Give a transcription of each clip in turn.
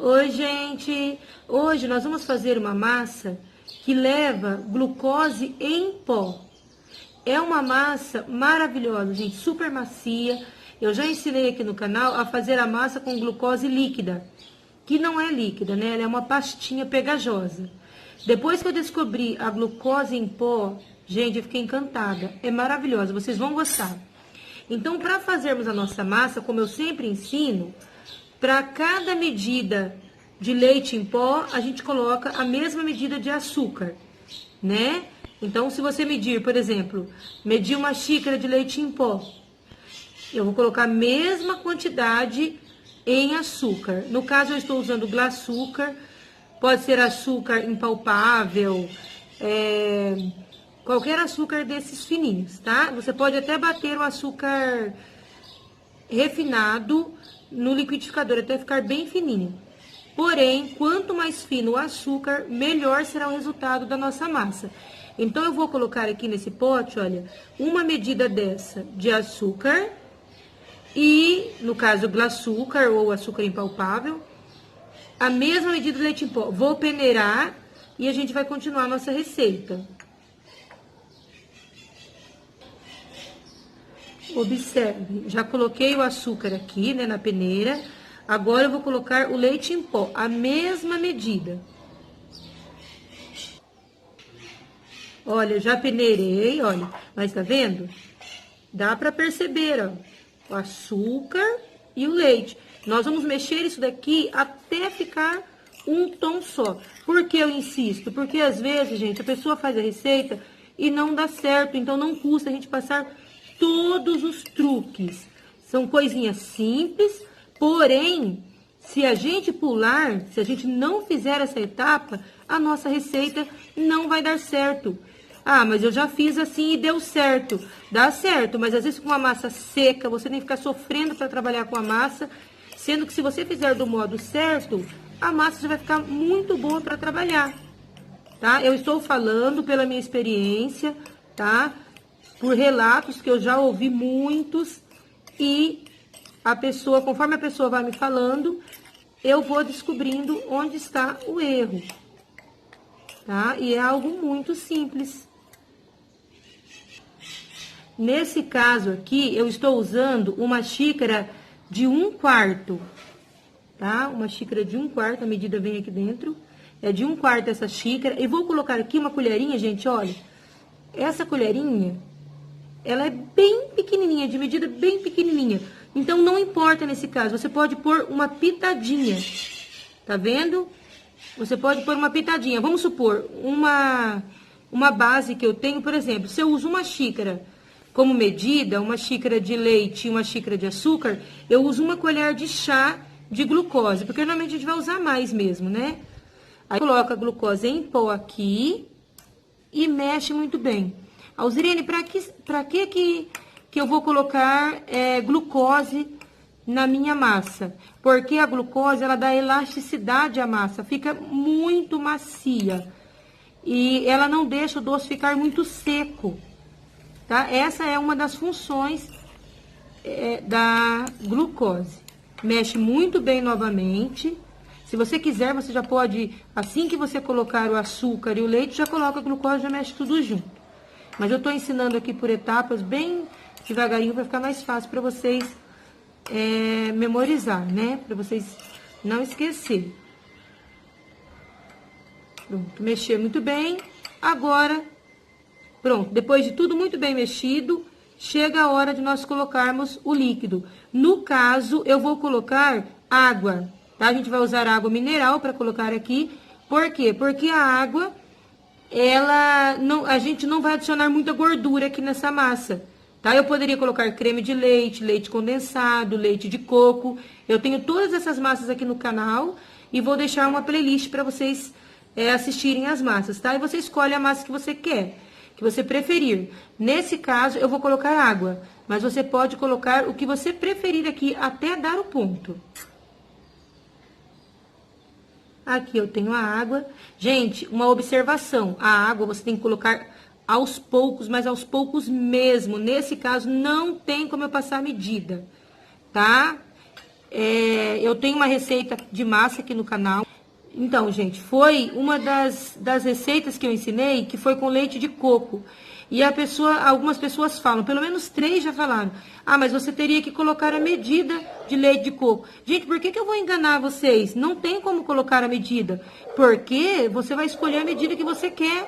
Oi, gente! Hoje nós vamos fazer uma massa que leva glucose em pó. É uma massa maravilhosa, gente, super macia. Eu já ensinei aqui no canal a fazer a massa com glucose líquida, que não é líquida, né? Ela é uma pastinha pegajosa. Depois que eu descobri a glucose em pó, gente, eu fiquei encantada. É maravilhosa, vocês vão gostar. Então, para fazermos a nossa massa, como eu sempre ensino, para cada medida de leite em pó, a gente coloca a mesma medida de açúcar, né? Então, se você medir, por exemplo, medir uma xícara de leite em pó, eu vou colocar a mesma quantidade em açúcar. No caso, eu estou usando glaçúcar, pode ser açúcar impalpável, qualquer açúcar desses fininhos, tá? Você pode até bater o açúcar refinado no liquidificador até ficar bem fininho. Porém, quanto mais fino o açúcar, melhor será o resultado da nossa massa. Então, eu vou colocar aqui nesse pote, olha, uma medida dessa de açúcar e, no caso, glaçúcar ou açúcar impalpável, a mesma medida de leite em pó. Vou peneirar e a gente vai continuar a nossa receita. Observe, já coloquei o açúcar aqui, né, na peneira. Agora eu vou colocar o leite em pó, a mesma medida. Olha, já peneirei, olha, mas tá vendo? Dá pra perceber, ó, o açúcar e o leite. Nós vamos mexer isso daqui até ficar um tom só. Por que eu insisto? Porque às vezes, gente, a pessoa faz a receita e não dá certo, então não custa a gente passar todos os truques. São coisinhas simples, porém, se a gente pular, se a gente não fizer essa etapa, a nossa receita não vai dar certo. Ah, mas eu já fiz assim e deu certo. Dá certo, mas às vezes com uma massa seca, você tem que ficar sofrendo para trabalhar com a massa, sendo que se você fizer do modo certo, a massa já vai ficar muito boa para trabalhar, tá? Eu estou falando pela minha experiência, tá? Por relatos que eu já ouvi muitos e a pessoa, conforme a pessoa vai me falando, eu vou descobrindo onde está o erro, tá? E é algo muito simples. Nesse caso aqui, eu estou usando uma xícara de 1/4, tá? Uma xícara de 1/4, a medida vem aqui dentro, é de 1/4 essa xícara. E vou colocar aqui uma colherinha, gente, olha, essa colherinha, ela é bem pequenininha, de medida bem pequenininha. Então, não importa nesse caso, você pode pôr uma pitadinha, tá vendo? Você pode pôr uma pitadinha. Vamos supor, uma base que eu tenho, por exemplo, se eu uso uma xícara como medida, uma xícara de leite e uma xícara de açúcar, eu uso uma colher de chá de glucose, porque normalmente a gente vai usar mais mesmo, né? Aí, coloca a glucose em pó aqui e mexe muito bem. Alzirene, para que eu vou colocar glucose na minha massa? Porque a glucose, ela dá elasticidade à massa, fica muito macia. E ela não deixa o doce ficar muito seco, tá? Essa é uma das funções da glucose. Mexe muito bem novamente. Se você quiser, você já pode, assim que você colocar o açúcar e o leite, já coloca a glucose, já mexe tudo junto. Mas eu tô ensinando aqui por etapas, bem devagarinho, para ficar mais fácil para vocês memorizar, né? Para vocês não esquecerem. Pronto, mexer muito bem. Agora, pronto, depois de tudo muito bem mexido, chega a hora de nós colocarmos o líquido. No caso, eu vou colocar água, tá? A gente vai usar água mineral para colocar aqui. Por quê? Porque a água, a gente não vai adicionar muita gordura aqui nessa massa, tá? Eu poderia colocar creme de leite, leite condensado, leite de coco. Eu tenho todas essas massas aqui no canal e vou deixar uma playlist para vocês assistirem as massas, tá? E você escolhe a massa que você quer, que você preferir. Nesse caso, eu vou colocar água, mas você pode colocar o que você preferir aqui até dar o ponto. Aqui eu tenho a água. Gente, uma observação. A água você tem que colocar aos poucos, mas aos poucos mesmo. Nesse caso, não tem como eu passar a medida, tá? Eu tenho uma receita de massa aqui no canal. Então, gente, foi uma das receitas que eu ensinei, que foi com leite de coco. E algumas pessoas falam, pelo menos 3 já falaram, ah, mas você teria que colocar a medida de leite de coco. Gente, por que eu vou enganar vocês? Não tem como colocar a medida, porque você vai escolher a medida que você quer.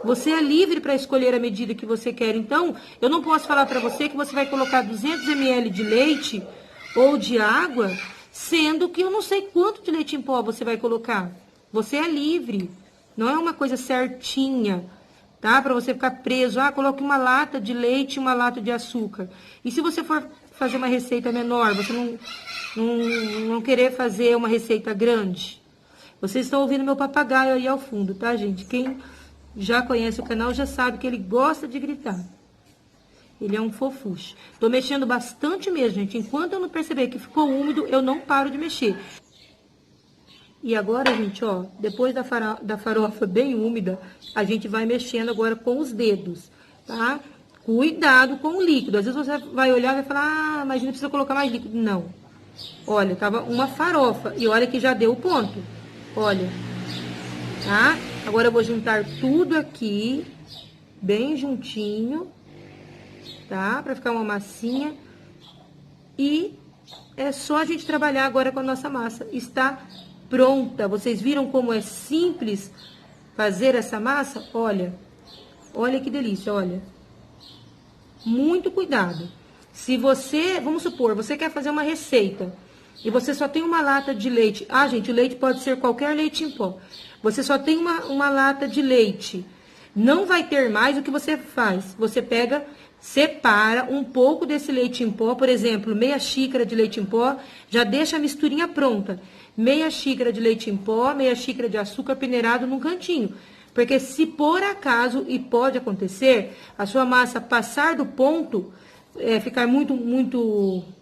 Você é livre para escolher a medida que você quer. Então, eu não posso falar para você que você vai colocar 200 ml de leite ou de água, sendo que eu não sei quanto de leite em pó você vai colocar. Você é livre, não é uma coisa certinha, tá? Para você ficar preso, coloque uma lata de leite e uma lata de açúcar. E se você for fazer uma receita menor, você não querer fazer uma receita grande? Vocês estão ouvindo meu papagaio aí ao fundo, tá, gente? Quem já conhece o canal já sabe que ele gosta de gritar. Ele é um fofucho. Tô mexendo bastante mesmo, gente. Enquanto eu não perceber que ficou úmido, eu não paro de mexer. E agora, gente, ó, depois da farofa bem úmida, a gente vai mexendo agora com os dedos, tá? Cuidado com o líquido. Às vezes você vai olhar e vai falar, mas não precisa colocar mais líquido. Não. Olha, tava uma farofa. E olha que já deu o ponto. Olha. Tá? Agora eu vou juntar tudo aqui, bem juntinho, tá? Pra ficar uma massinha. E é só a gente trabalhar agora com a nossa massa. Está pronta. Vocês viram como é simples fazer essa massa? Olha. Olha que delícia, olha. Muito cuidado. Se você, vamos supor, você quer fazer uma receita e você só tem uma lata de leite. Ah, gente, o leite pode ser qualquer leite em pó. Você só tem uma lata de leite. Não vai ter mais, o que você faz? Você pega, separa um pouco desse leite em pó, por exemplo, meia xícara de leite em pó, já deixa a misturinha pronta. Meia xícara de leite em pó, meia xícara de açúcar peneirado num cantinho. Porque se por acaso, e pode acontecer, a sua massa passar do ponto, ficar muito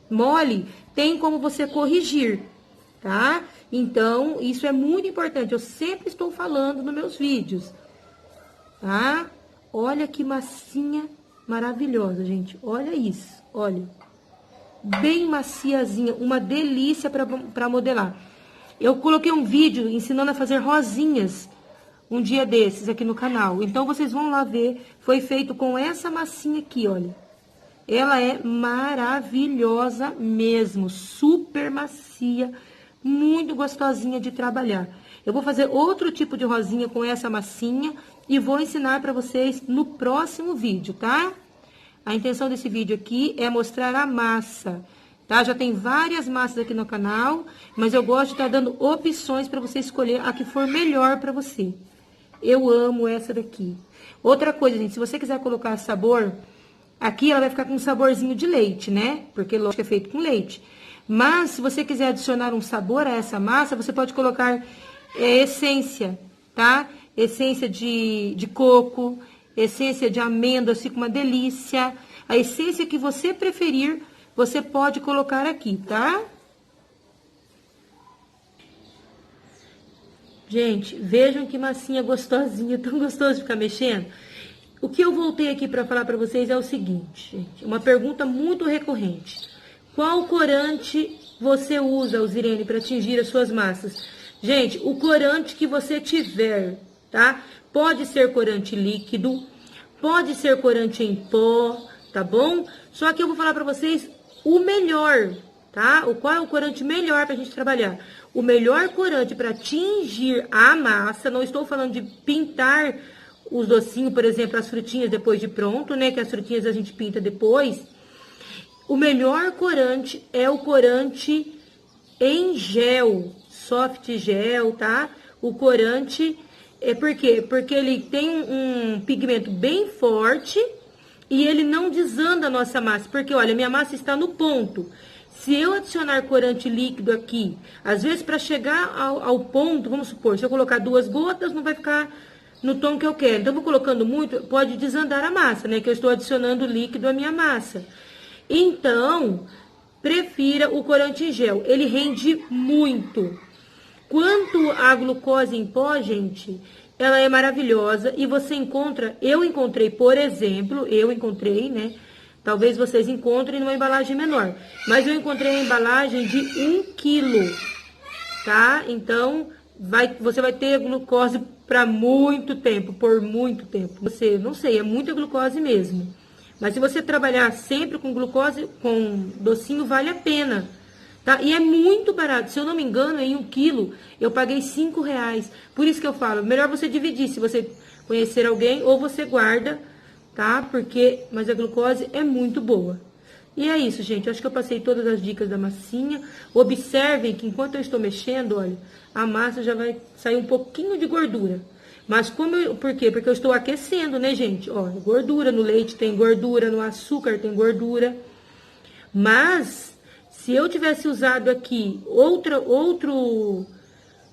mole, tem como você corrigir, tá? Então, isso é muito importante. Eu sempre estou falando nos meus vídeos, tá? Olha que massinha maravilhosa, gente. Olha isso, olha. Bem maciazinha, uma delícia para modelar. Eu coloquei um vídeo ensinando a fazer rosinhas um dia desses aqui no canal. Então, vocês vão lá ver. Foi feito com essa massinha aqui, olha. Ela é maravilhosa mesmo. Super macia. Muito gostosinha de trabalhar. Eu vou fazer outro tipo de rosinha com essa massinha. E vou ensinar para vocês no próximo vídeo, tá? A intenção desse vídeo aqui é mostrar a massa. Tá? Já tem várias massas aqui no canal. Mas eu gosto de estar dando opções para você escolher a que for melhor para você. Eu amo essa daqui. Outra coisa, gente, se você quiser colocar sabor, aqui ela vai ficar com um saborzinho de leite, né? Porque lógico que é feito com leite. Mas, se você quiser adicionar um sabor a essa massa, você pode colocar essência, tá? Essência de coco, essência de amêndoas, fica uma delícia. A essência que você preferir, você pode colocar aqui, tá? Gente, vejam que massinha gostosinha, tão gostoso de ficar mexendo. O que eu voltei aqui para falar para vocês é o seguinte, gente, uma pergunta muito recorrente. Qual corante você usa, Alzirene, para tingir as suas massas? Gente, o corante que você tiver, tá? Pode ser corante líquido, pode ser corante em pó, tá bom? Só que eu vou falar para vocês o melhor, tá? Qual é o corante melhor pra gente trabalhar? O melhor corante para tingir a massa, não estou falando de pintar os docinhos, por exemplo, as frutinhas depois de pronto, né? Que as frutinhas a gente pinta depois. O melhor corante é o corante em gel, soft gel, tá? O corante, por quê? Porque ele tem um pigmento bem forte e ele não desanda a nossa massa. Porque, olha, minha massa está no ponto. Se eu adicionar corante líquido aqui, às vezes para chegar ao ponto, vamos supor, se eu colocar 2 gotas, não vai ficar no tom que eu quero. Então, eu vou colocando muito, pode desandar a massa, né? Que eu estou adicionando líquido à minha massa. Então, prefira o corante em gel. Ele rende muito. Quanto à glucose em pó, gente, ela é maravilhosa. E você encontra, eu encontrei, por exemplo, né? Talvez vocês encontrem numa embalagem menor. Mas eu encontrei a embalagem de 1 quilo, tá? Então, você vai ter glucose para muito tempo, por muito tempo. Você, não sei, é muita glucose mesmo. Mas se você trabalhar sempre com glucose, com docinho, vale a pena, tá? E é muito barato. Se eu não me engano, em 1 quilo, eu paguei R$5. Por isso que eu falo, melhor você dividir, se você conhecer alguém, ou você guarda, tá? Mas a glucose é muito boa. E é isso, gente. Eu acho que eu passei todas as dicas da massinha. Observem que enquanto eu estou mexendo, olha, a massa já vai sair um pouquinho de gordura. Mas por quê? Porque eu estou aquecendo, né, gente? Ó, gordura no leite tem gordura, no açúcar tem gordura. Mas, se eu tivesse usado aqui outro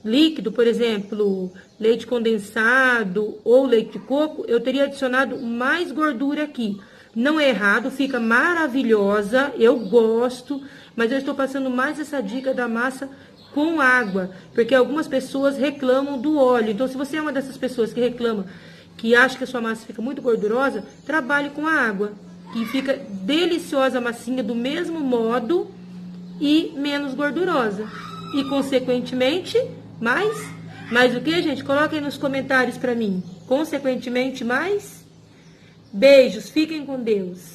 líquido, por exemplo, leite condensado ou leite de coco, eu teria adicionado mais gordura aqui. Não é errado, fica maravilhosa, eu gosto, mas eu estou passando mais essa dica da massa com água, porque algumas pessoas reclamam do óleo. Então, se você é uma dessas pessoas que reclama, que acha que a sua massa fica muito gordurosa, trabalhe com a água, que fica deliciosa a massinha do mesmo modo e menos gordurosa. E, consequentemente, mais o que, gente? Coloquem nos comentários para mim. Consequentemente, mais. Beijos, fiquem com Deus.